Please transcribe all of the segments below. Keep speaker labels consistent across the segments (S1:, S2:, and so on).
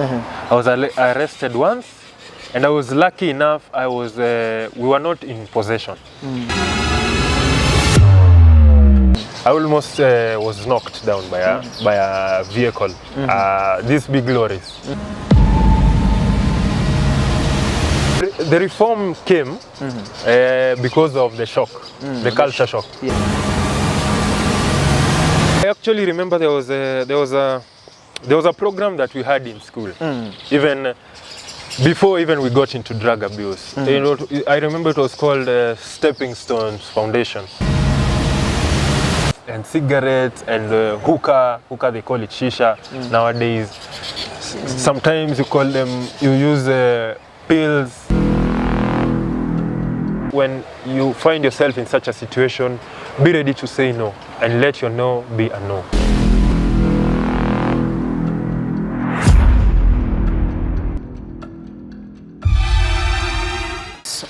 S1: I was arrested once, and I was lucky enough. We were not in possession. I almost was knocked down by a vehicle. These big lorries. The reform came because of the shock, the culture shock.
S2: Yeah.
S1: I actually remember there was a program that we had in school, even before we got into drug abuse. I remember it was called Stepping Stones Foundation. And cigarettes and hookah they call it shisha nowadays. Sometimes you use pills. When you find yourself in such a situation, be ready to say no and let your no be a no.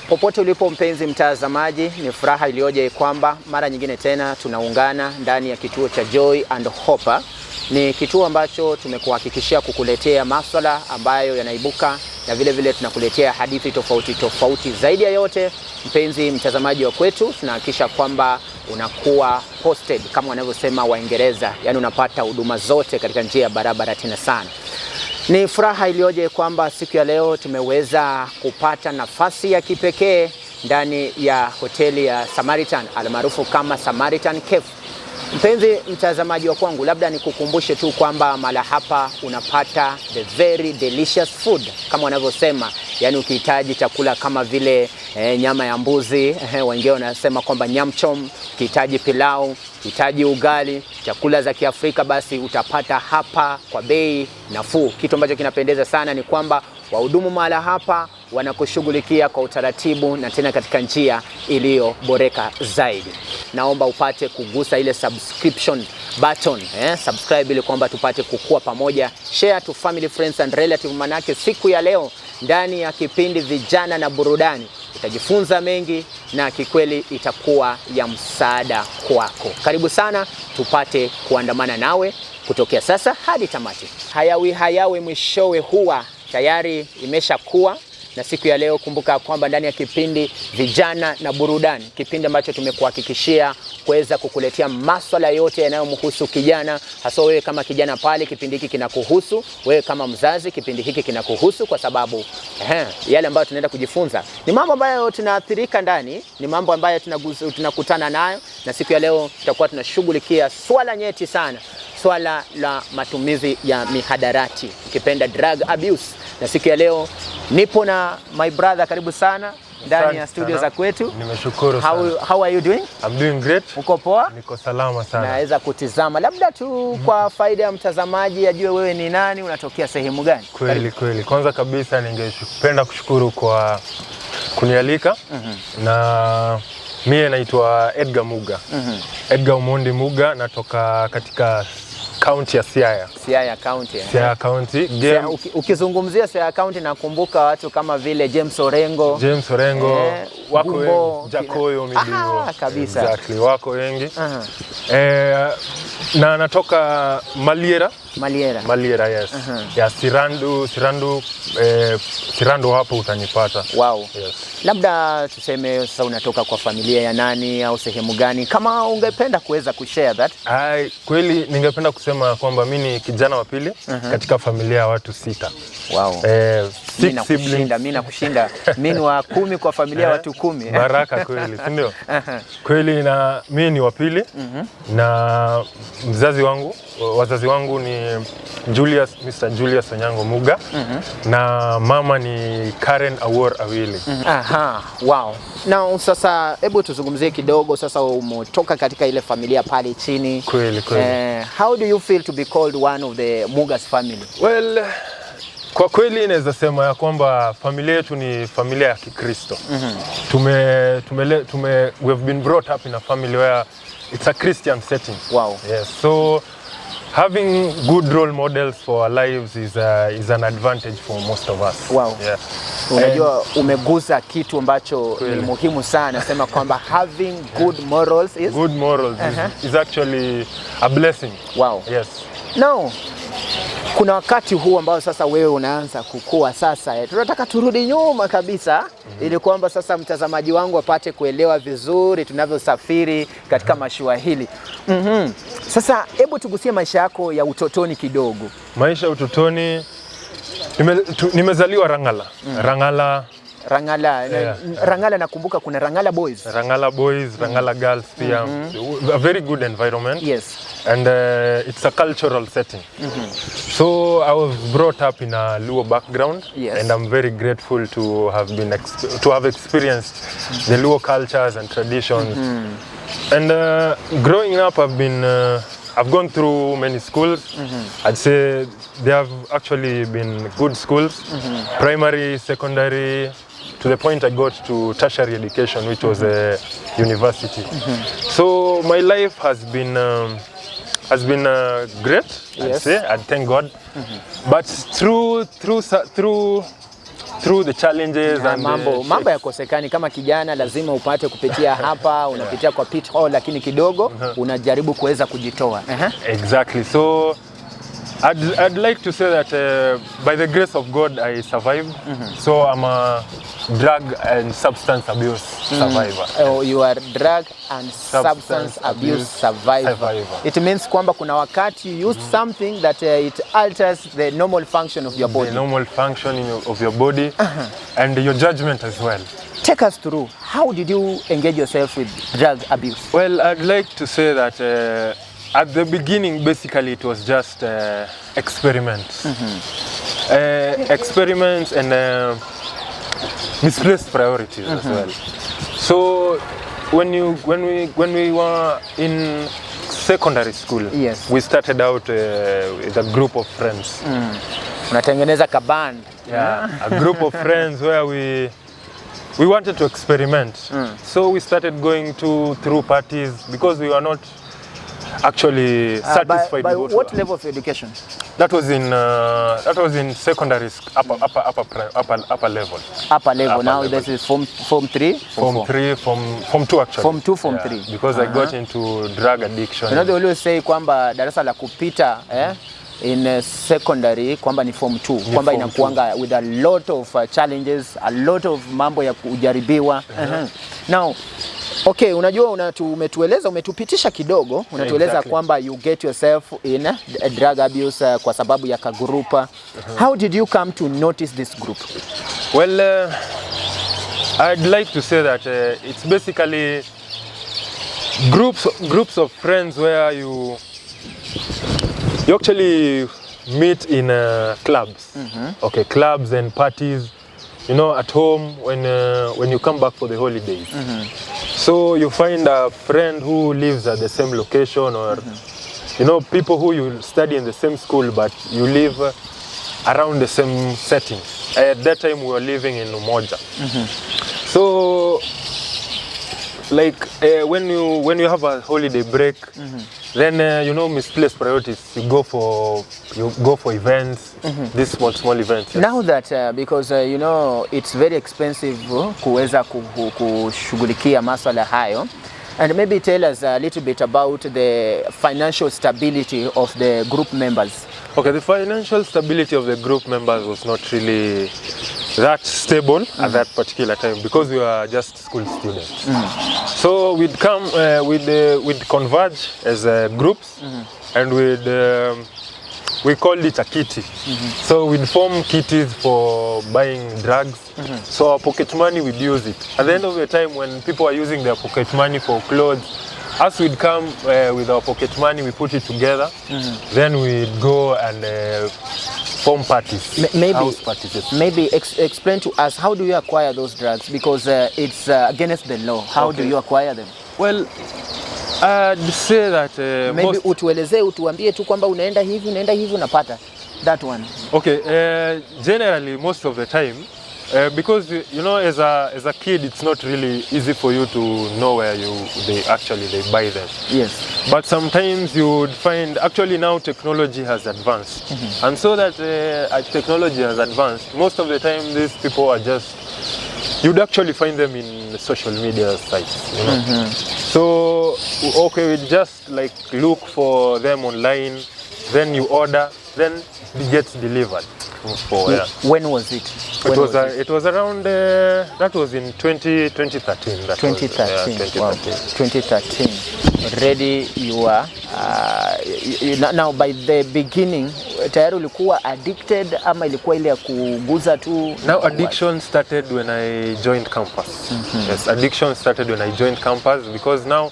S2: Popote ulipo mpenzi mtazamaji, ni furaha iliyoje kwamba mara nyingine tena tunaungana ndani ya kituo cha Joy and Hope. Ni kituo ambacho tumekuhakikishia kukuletea masuala ambayo yanaibuka na vile vile tunakuletea hadithi tofauti. Zaidi ya yote, mpenzi mtazamaji wa kwetu, tunahakikisha kwamba unakuwa hosted kama wanavyosema Waingereza, yani unapata huduma zote katika njia barabara tena sana. Ni furaha iliyoje kwamba siku ya leo tumeweza kupata nafasi ya kipekee ndani ya hoteli ya Samaritan almaarufu kama Samaritan Cafe. Mpenzi mtazamaji wa kwangu, labda nikukumbushe tu kwamba mala hapa unapata the very delicious food kama wanavyosema, yani ukihitaji chakula kama vile nyama ya mbuzi, wengine wanasema kwamba nyamchom, ukihitaji pilau, ukihitaji ugali, chakula za Kiafrika, basi utapata hapa kwa bei nafuu. Kitu ambacho kinapendeza sana ni kwamba wahudumu mahala hapa wanakushughulikia kwa utaratibu na tena katika njia iliyoboreka zaidi. Naomba upate kugusa ile subscription button, subscribe ili kwamba tupate kukua pamoja. Share to family, friends and relative, manake siku ya leo ndani ya kipindi Vijana na Burudani utajifunza mengi na kikweli itakuwa ya msaada kwako. Karibu sana, tupate kuandamana nawe kutokea sasa hadi tamati. Hayawi mwishowe huwa tayari imeshakuwa. Na siku ya leo kumbuka kwamba ndani ya kipindi Vijana na Burudani, kipindi ambacho tumekuhakikishia kuweza kukuletea masuala yote yanayomhusu kijana, hasa wewe kama kijana pale, kipindi hiki kinakuhusu. Wewe kama mzazi, kipindi hiki kinakuhusu kwa sababu yale ambayo tunaenda kujifunza ni mambo ambayo tunaathirika ndani, ni mambo ambayo tunakutana nayo, na siku ya leo tutakuwa tunashughulikia swala nyeti sana, swala la matumizi ya mihadarati, ukipenda drug abuse. Na siku ya leo nipo na my brother, karibu sana ndani ya studio za kwetu.
S1: Nimeshukuru sana.
S2: How are you doing?
S1: I'm doing great.
S2: Uko poa?
S1: Niko salama sana.
S2: Naweza kutizama labda tu kwa faida ya mtazamaji ajue wewe ni nani, unatokea sehemu gani?
S1: Kweli. Kwanza kabisa ningependa kushukuru kwa kunialika. Na mimi naitwa Edgar Muga. Edgar Omondi Muga, natoka katika county ya Siaya.
S2: Siaya County.
S1: Siaya County.
S2: Ukizungumzia Siaya County nakumbuka watu kama vile James Orengo,
S1: wako Jakoyo Midio.
S2: Kabisa.
S1: Exactly, wako wengi. Na natoka Maliera, yes. Ya Sirandu hapo utanipata.
S2: Wow.
S1: Yes.
S2: Labda tuseme sasa unatoka kwa familia ya nani au sehemu gani, kama ungependa kuweza kushare that?
S1: Kweli ningependa kusema kwamba mimi ni kijana wa pili katika familia ya watu 6.
S2: Wow. Mimi nakushinda. Mimi ni wa 10 kwa familia ya watu 10.
S1: Baraka kweli, si ndio? Kweli, na mimi ni wa pili. Na wazazi wangu ni Mr. Julius Onyango Muga. Na mama ni Karen Awor Awili.
S2: Wow. Now sasa hebu tuzungumzie kidogo, sasa umetoka katika ile familia pale chini.
S1: Kweli.
S2: How do you feel to be called one of the Muga's family?
S1: Well, kwa kweli naweza sema ya kwamba familia yetu ni familia ya Kikristo. We have been brought up in a family where it's a Christian setting.
S2: Wow.
S1: Yes. So having good role models for our lives is an advantage for most of us.
S2: Wow.
S1: Yeah.
S2: Unajua umeguza kitu ambacho ni muhimu sana, sema kwamba having good morals
S1: is actually a blessing.
S2: Wow.
S1: Yes.
S2: Now, Kuna wakati huu ambao sasa wewe unaanza kukua sasa, tunataka turudi nyuma kabisa ili kwamba sasa mtazamaji wangu apate kuelewa vizuri tunavyosafiri katika mashua hili. Sasa hebu tugusie maisha yako ya utotoni kidogo.
S1: Maisha ya utotoni, nimezaliwa Rangala.
S2: Rangala nakumbuka kuna Rangala boys,
S1: Rangala girls pia. A very good environment.
S2: Yes.
S1: And it's a cultural setting. So I was brought up in a Luo background.
S2: Yes.
S1: And I'm very grateful to have experienced the Luo cultures and traditions. And growing up, I've gone through many schools. I'd say they have actually been good schools, primary, secondary, to the point I got to tertiary education, which was a university. So my life has been great. I'd say. I thank God. But through the challenges and
S2: mambo yakosekani. Kama kijana lazima upate kupitia hapa, unapitia kwa pit hole, lakini kidogo unajaribu kuweza kujitoa.
S1: Exactly. So I'd like to say that by the grace of God I survived. So I'm a drug and substance abuse survivor.
S2: Oh, you are drug and substance abuse survivor. It means kwamba kuna wakati you used something that it alters the normal function of your body.
S1: The normal function of your body and your judgment as well.
S2: Take us through. How did you engage yourself with drug abuse?
S1: Well, I'd like to say that at the beginning, basically, it was just experiments. Experiments and misplaced priorities as well. So when we were in secondary school,
S2: yes,
S1: we started out with a group of friends.
S2: Unatengeneza kaband.
S1: Yeah, a group of friends where we wanted to experiment. So we started going through parties because we were not actually satisfied.
S2: By what level of education?
S1: That was in secondary upper level.
S2: Upper level. Now this is form 3.
S1: Form 2 actually.
S2: Form 2, form 3.
S1: Because I got into drug addiction.
S2: You know they always say kwamba darasa la kupita in secondary kwamba ni form 2, kwamba inakuanga with a lot of challenges, a lot of mambo ya kujaribiwa. Now okay, unajua umetupitisha kidogo, unatueleza kwamba you get yourself in a drug abuse kwa sababu ya kagrupa. How did you come to notice this group?
S1: Well, I'd like to say that it's basically groups of friends where you actually meet in clubs. Okay, clubs and parties. You know, at home when you come back for the holidays. So you find a friend who lives at the same location, or you know, people who you study in the same school but you live around the same setting. At that time we were living in Umoja. So like when you have a holiday break, then you know, misplaced priorities. You go for events, these small events. Yes.
S2: Now that because you know it's very expensive kuweza kushughulikia masuala hayo, and maybe tell us a little bit about the financial stability of the group members.
S1: Okay, the financial stability of the group members was not really that stable at that particular time because we were just school students. So we'd come, we'd converge as groups, and we called it a kitty. So we'd form kitties for buying drugs. So our pocket money, we'd use it. At the end of the time, when people are using their pocket money for clothes, us we'd come with our pocket money, we put it together, then we'd go and form parties, house parties. Yes.
S2: Maybe explain to us, how do you acquire those drugs? Because it's against the law. How do you acquire them?
S1: Well, I'd say that
S2: maybe utuambie tu kwamba unaenda hivi unapata that one.
S1: Okay, generally most of the time, because you know, as a kid, it's not really easy for you to know where they buy them.
S2: Yes.
S1: But sometimes you would find, actually now technology has advanced, and so that technology has advanced, most of the time these people are just you'd actually find them in social media sites, you know. So, okay, we just like look for them online, then you order, then it gets delivered.
S2: When was it?
S1: It was around, that was in 2013.
S2: 2013. Wow. 2013. Already you are, now by the beginning, tayari ulikuwa addicted ama ilikuwa ile ya kuguza tu?
S1: Now addiction started when I joined campus. Yes, addiction started when I joined campus because now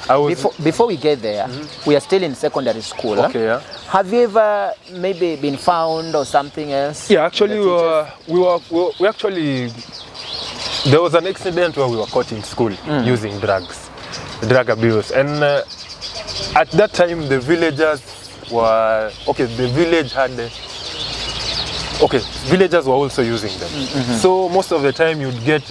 S1: I was...
S2: Before we get there, we are still in secondary school.
S1: Okay, yeah.
S2: Have you ever maybe been found or something else?
S1: Yeah, actually we actually, there was an accident where we were caught in school using drug abuse, and at that time the villagers were, villagers were also using them. So most of the time you'd get,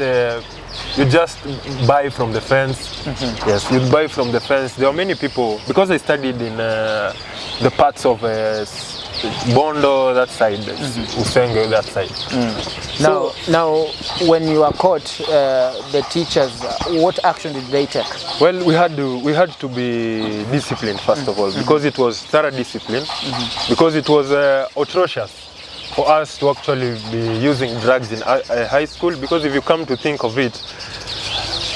S1: you just buy from the fence. Yes, you'd buy from the fence. There are many people, because I studied in the parts of Bondo, that side, Usenge, that side.
S2: Now, when you are caught, the teachers, what action did they take?
S1: Well, we had to be disciplined first of all, because it was thorough discipline, because it was atrocious for us to actually be using drugs in high school. Because if you come to think of it,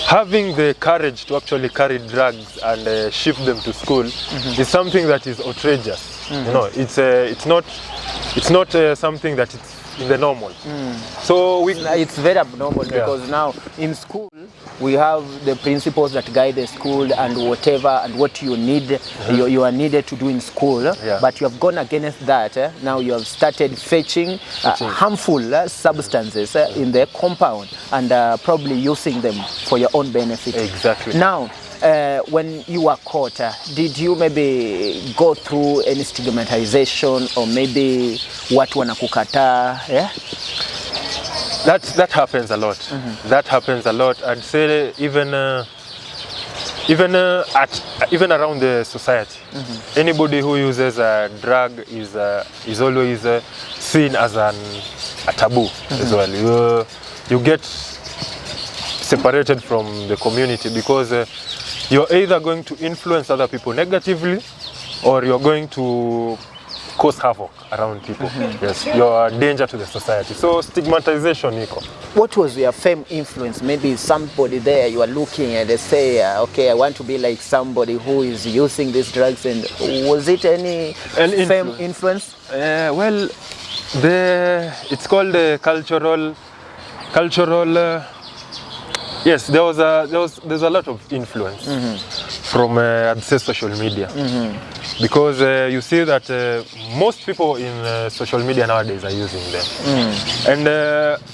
S1: having the courage to actually carry drugs and ship them to school is something that is outrageous. You know, it's not something that it's in the normal. So
S2: it's very abnormal because now in school we have the principles that guide the school and whatever and what you need, you are needed to do in school. But you have gone against that. Now you have started fetching harmful substances in the compound and probably using them for your own benefit.
S1: Exactly.
S2: Now, when you were caught, did you maybe go through any stigmatization or maybe watu wanakukata? Yeah?
S1: That happens a lot. That happens a lot. I'd say even around the society, anybody who uses a drug is always seen as a taboo as well. You get separated from the community because you're either going to influence other people negatively or you're going to cause havoc around people. Yes, you're a danger to the society. So stigmatization, Nico.
S2: What was your fame influence? Maybe somebody there you are looking and they say, okay, I want to be like somebody who is using these drugs. And was it any fame influence?
S1: Well, it's called the cultural. Yes, there's a lot of influence from I'd say social media, because you see that most people in social media nowadays are using them, and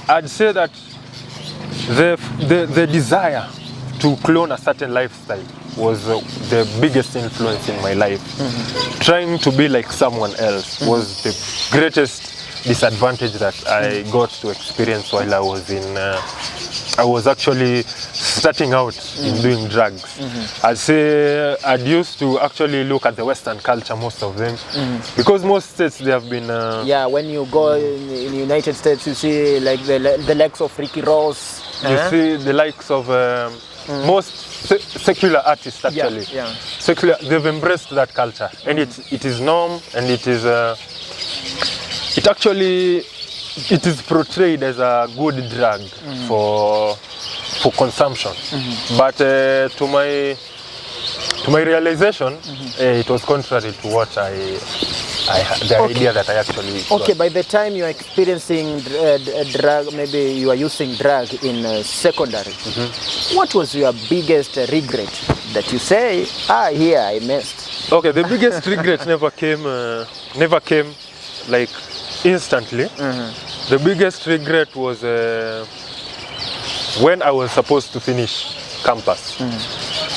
S1: I'd say that the desire to clone a certain lifestyle was the biggest influence in my life. Trying to be like someone else was the greatest disadvantage that I got to experience while I was actually starting out in doing drugs. I'd say I'd used to actually look at the Western culture, most of them, because most states they have been...
S2: yeah, when you go in the United States, you see like the likes of Ricky Ross.
S1: You see the likes of most secular artists actually. Secular, they've embraced that culture, and it is norm, and it is... It is portrayed as a good drug for consumption, but to my realization, it was contrary to what the idea that I actually got.
S2: Okay, by the time you are experiencing drug, maybe you are using drug in secondary, what was your biggest regret that you say, here I missed?
S1: Okay, the biggest regret never came like instantly. The biggest regret was when I was supposed to finish campus.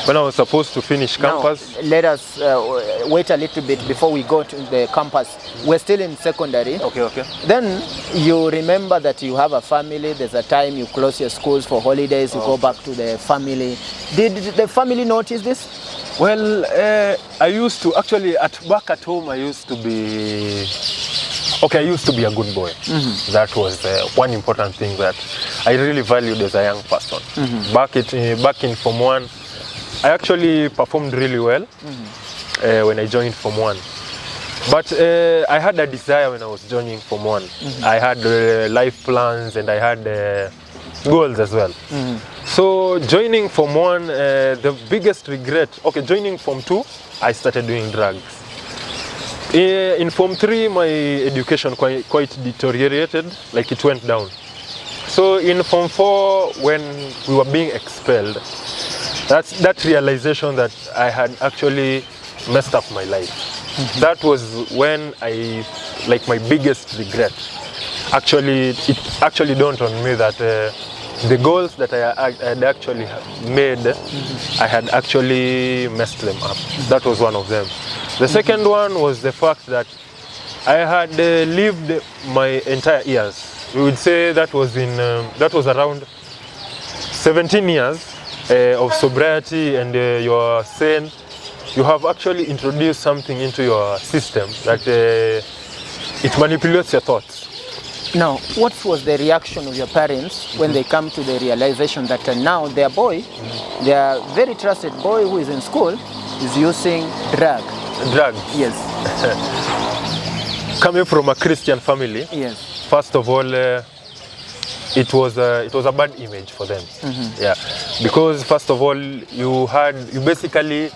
S1: When I was supposed to finish campus.
S2: Now, let us wait a little bit before we go to the campus. We're still in secondary.
S1: Okay.
S2: Then you remember that you have a family. There's a time you close your schools for holidays. You go back to the family. Did the family notice this?
S1: Well, I used to actually back at home. I used to be Okay, I used to be a good boy. That was one important thing that I really valued as a young person. Back in Form 1, I actually performed really well when I joined Form 1. But I had a desire when I was joining Form 1. I had life plans and I had goals as well. So joining Form 1, the biggest regret, okay, joining Form 2, I started doing drugs. In Form 3, my education quite deteriorated, like it went down. So in Form 4, when we were being expelled, that realization that I had actually messed up my life. That was when like my biggest regret. Actually, it actually dawned on me that the goals that I had actually made, I had actually messed them up. That was one of them. The second one was the fact that I had lived my entire years. We would say that was around 17 years of sobriety, and you're saying you have actually introduced something into your system that it manipulates your thoughts.
S2: Now, what was the reaction of your parents when they come to the realization that now their boy, their very trusted boy who is in school, is using drugs?
S1: Yes. Coming from a Christian family,
S2: yes.
S1: First of all, it was a bad image for them. Yeah, because first of all, you basically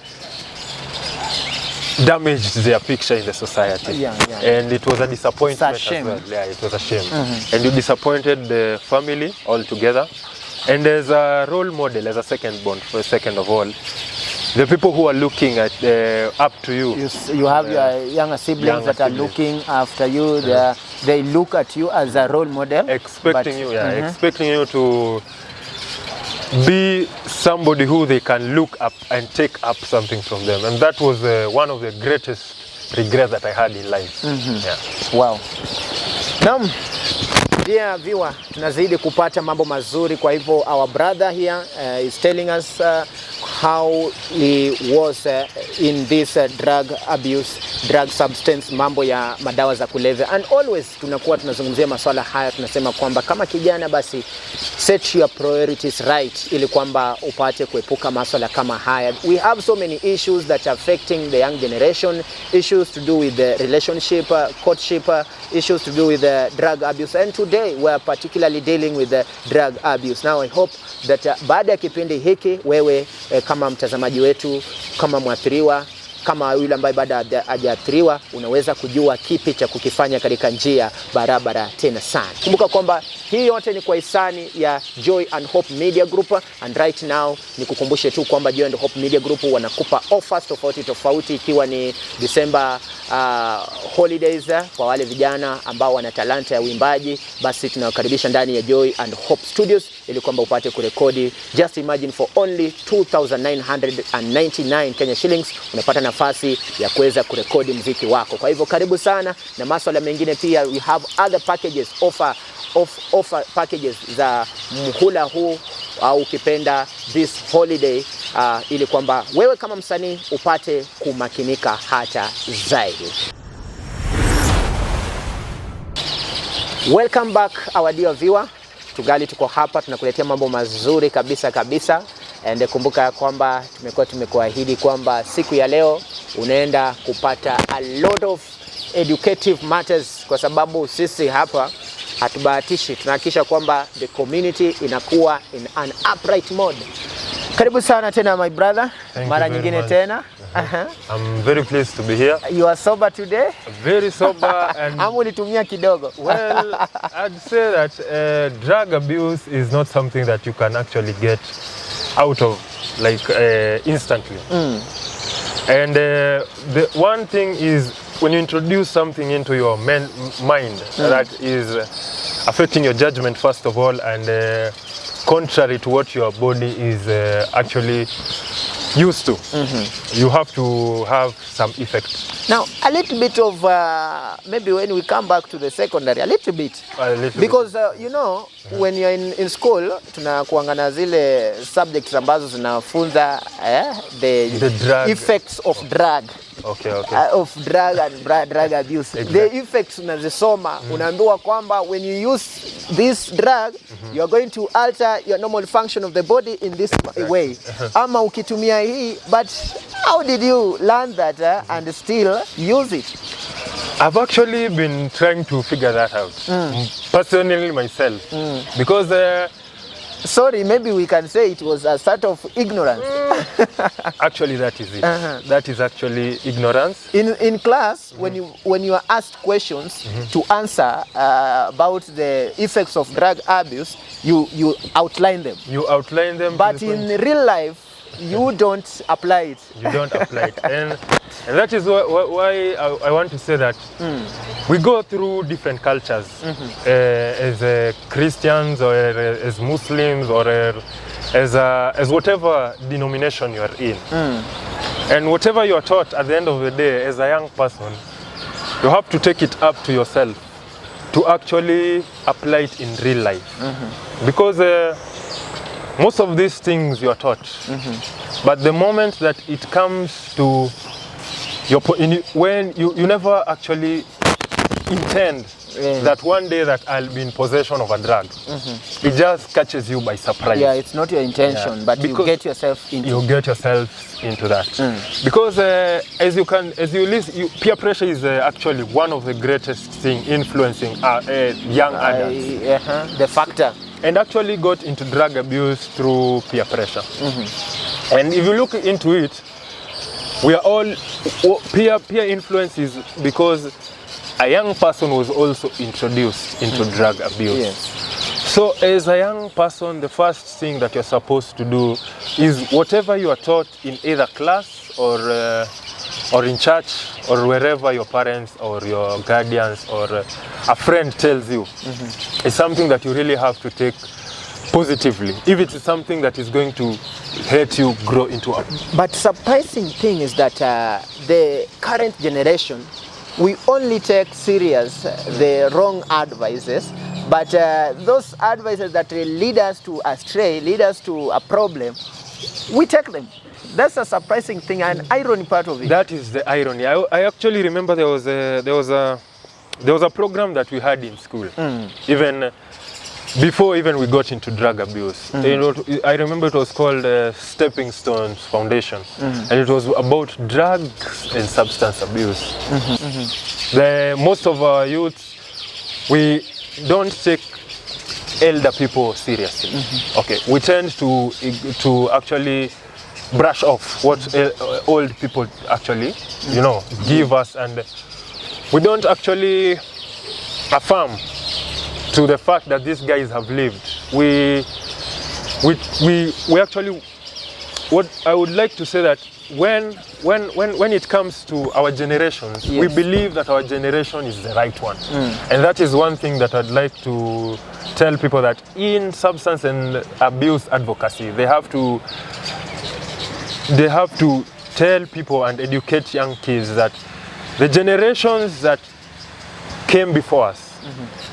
S1: damaged their picture in the society, and it was a disappointment as well. Yeah, it was a shame, and you disappointed the family altogether. And as a role model, as a second of all, the people who are looking at up to you.
S2: You have your younger siblings that are looking after you. They look at you as a role model,
S1: expecting you to be somebody who they can look up and take up something from them. And that was one of the greatest regrets that I had in life.
S2: Wow. Now, dear viewer, tunazidi kupata mambo mazuri. Kwa hivyo our brother here is telling us how he was in this drug abuse, drug substance, mambo ya madawa za kulevya. And always tunakuwa tunazungumzia masuala haya, tunasema kwamba kama kijana basi set your priorities right ili kwamba upate kuepuka masuala kama haya. We have so many issues that are affecting the young generation, issues to do with the relationship, courtship, issues to do with drug abuse, and today we are particularly dealing with the drug abuse. Now I hope that baada ya kipindi hiki wewe kama mtazamaji wetu, kama mwathiriwa, kama yule ambaye bado hajaathiriwa, unaweza kujua kipi cha kukifanya katika njia barabara tena sana. Kumbuka kwamba hii yote ni kwa hisani ya Joy and Hope Media Group, and right now ni kukumbushe tu kwamba Joy and Hope Media Group wanakupa offers tofauti ikiwa ni December holidays kwa wale vijana ambao wana talanta ya uimbaji. Basi tunawakaribisha ndani ya Joy and Hope Studios ili kwamba upate kurekodi. Just imagine, for only 2,999 Kenya shillings unapata nafasi ya kuweza kurekodi muziki wako. Kwa hivyo karibu sana, na masuala mengine pia we have other packages, offer packages za mhula huu au ukipenda this holiday, ili kwamba wewe kama msanii upate kumakinika hata zaidi. Welcome back our dear viewer. Tugali tuko hapa tunakuletea mambo mazuri kabisa. And kumbuka kwamba tumekuahidi kwamba siku ya leo unaenda kupata a lot of educative matters, kwa sababu sisi hapa hatubahatishi, tunahakikisha kwamba the community inakuwa in an upright mode. Karibu sana tena my brother. Mara nyingine tena.
S1: I'm very pleased to be here.
S2: You are sober today?
S1: Very sober. And
S2: ulitumia kidogo.
S1: Well, I'd say that drug abuse is not something that you can actually get out of like instantly. And the one thing is, when you introduce something into your mind that is affecting your judgment first of all, and contrary to what your body is actually used to, you have to have some effect.
S2: Now, a little bit of maybe when we come back to the secondary, a little bit, because you know, when you're in school, tunakuangana zile subjects ambazo zinafunza the effects of drug.
S1: Okay.
S2: Of drug and drug abuse.
S1: Exactly.
S2: The effects unazisoma, unaambiwa kwamba when you use this drug, you are going to alter your normal function of the body in this way. Ama ukitumia hii, but how did you learn that and still use it?
S1: I've actually been trying to figure that out personally myself because
S2: sorry, maybe we can say it was a sort of ignorance.
S1: Actually, that is it. That is actually ignorance.
S2: In class, when you are asked questions to answer about the effects of drug abuse, you outline them.
S1: You outline them.
S2: But in real life, you don't apply it.
S1: You don't apply it. And that is why I want to say that we go through different cultures as Christians or as Muslims or as whatever denomination you are in. And whatever you are taught at the end of the day as a young person, you have to take it up to yourself to actually apply it in real life. Because most of these things you are taught, but the moment that it comes to when you never actually intend that one day that I'll be in possession of a drug, it just catches you by surprise.
S2: Yeah, it's not your intention, but because you get yourself into.
S1: You get yourself into that because as you listen, peer pressure is actually one of the greatest things influencing young adults.
S2: The factor.
S1: And actually got into drug abuse through peer pressure. And if you look into it, we are all peer influence is because a young person was also introduced into drug abuse.
S2: Yes.
S1: So as a young person, the first thing that you're supposed to do is whatever you are taught in either class or in church or wherever your parents or your guardians or a friend tells you, is something that you really have to take positively, if it is something that is going to help you grow into a...
S2: But surprising thing is that the current generation, we only take serious the wrong advices, but those advices that lead us to astray, lead us to a problem, we take them. That's a surprising thing, an irony part of it.
S1: That is the irony. I actually remember there was a program that we had in school, even before we got into drug abuse. I remember it was called Stepping Stones Foundation, and it was about drugs and substance abuse. Most of our youth, we don't take elder people seriously. Okay, we tend to actually brush off what old people actually, give us, and we don't actually affirm to the fact that these guys have lived. We actually, what I would like to say that when it comes to our generations, we believe that our generation is the right one, and that is one thing that I'd like to tell people, that in substance and abuse advocacy, they have to tell people and educate young kids that the generations that came before us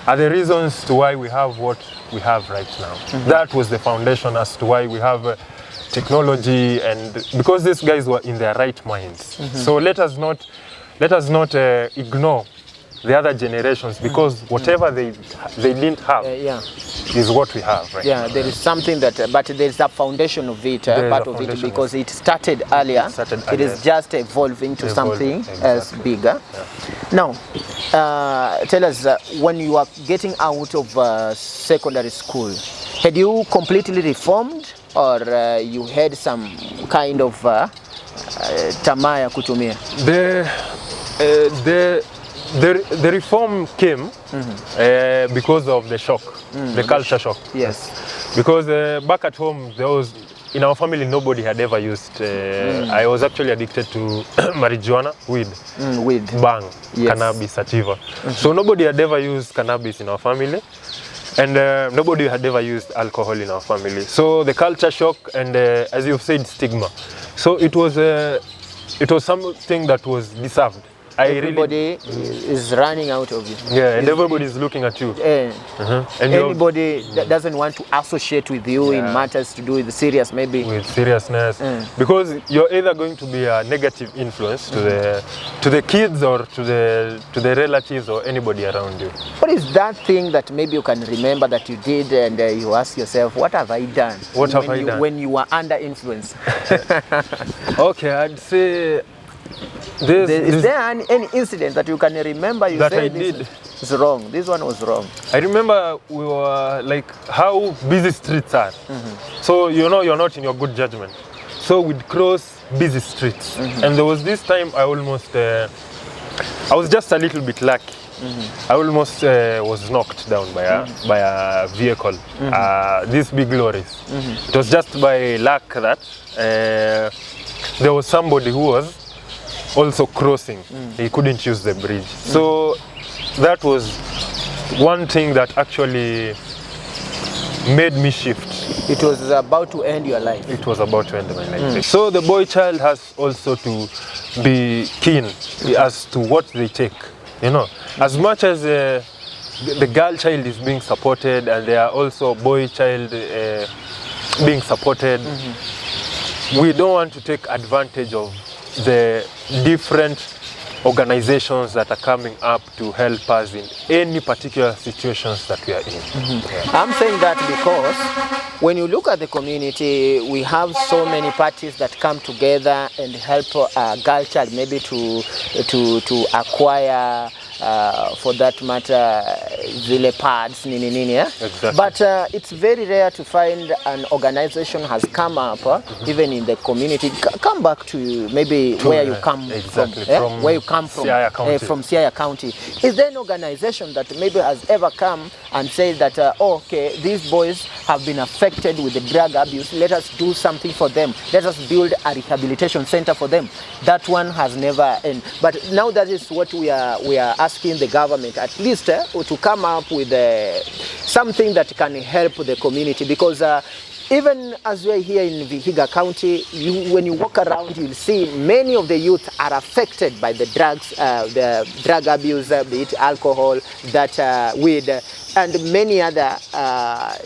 S1: are the reasons to why we have what we have right now. That was the foundation as to why we have technology, and because these guys were in their right minds. So let us not ignore the other generations, because whatever they didn't have is what we have right now.
S2: There is something that, but there is a foundation of it, part of it, because it started earlier. It is just evolving to something else bigger. Now, tell us, when you are getting out of secondary school, had you completely reformed, or you had some kind of tamaa ya kutumia?
S1: The reform came because of the shock, the culture shock.
S2: Yes.
S1: Because back at home, in our family, nobody had ever used. I was actually addicted to marijuana, weed, bang, cannabis, sativa. So nobody had ever used cannabis in our family, and nobody had ever used alcohol in our family. So the culture shock and, as you've said, stigma. So it was something that was deserved.
S2: Everybody is running out of you.
S1: Yeah, and everybody is looking at you.
S2: And anybody that doesn't want to associate with you in
S1: Yeah.
S2: matters to do with the serious, maybe.
S1: With seriousness, because you're either going to be a negative influence to the kids or to the relatives or anybody around you.
S2: What is that thing that maybe you can remember that you did and you ask yourself, what have I done?
S1: What have I done?
S2: When you were under influence?
S1: Okay, I'd say
S2: Is there any incident that you can remember you
S1: that
S2: said
S1: I
S2: this
S1: did.
S2: is wrong, this one was wrong?
S1: I remember we were like how busy streets are. So you know you're not in your good judgment. So we'd cross busy streets. And there was this time I was just a little bit lucky. I almost was knocked down by a vehicle, these big lorries. It was just by luck that there was somebody who was also crossing. He couldn't use the bridge. So that was one thing that actually made me shift.
S2: It was about to end your life.
S1: It was about to end my life. So the boy child has also to be keen as to what they take. You know, as much as the girl child is being supported and there are also boy child being supported, we don't want to take advantage of the different organizations that are coming up to help us in any particular situations that we are in.
S2: I'm saying that because when you look at the community, we have so many parties that come together and help a girl child maybe to acquire for that matter zile pads nini nini, yeah?
S1: Exactly.
S2: But it's very rare to find an organization has come up even in the community. Come back to maybe where you come from, yeah? Where you come from,
S1: Siaya County.
S2: From Siaya County. Is there an organization that maybe has ever come and said that okay, these boys have been affected with the drug abuse, let us do something for them, let us build a rehabilitation center for them? That one has never ended. But now that is what we are asking the government at least to come up with something that can help the community, because even as we are here in Vihiga County, when you walk around, you'll see many of the youth are affected by the drugs, the drug abuse, be it alcohol, that weed, and many other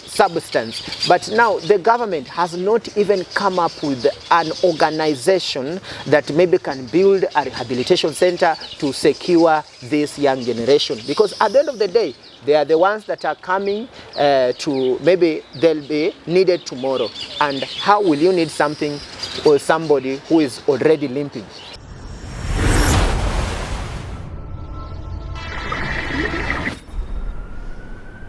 S2: substances. But now the government has not even come up with an organization that maybe can build a rehabilitation center to secure this young generation. Because at the end of the day, they are the ones that are coming to maybe they'll be needed tomorrow. And how will you need something or somebody who is already limping?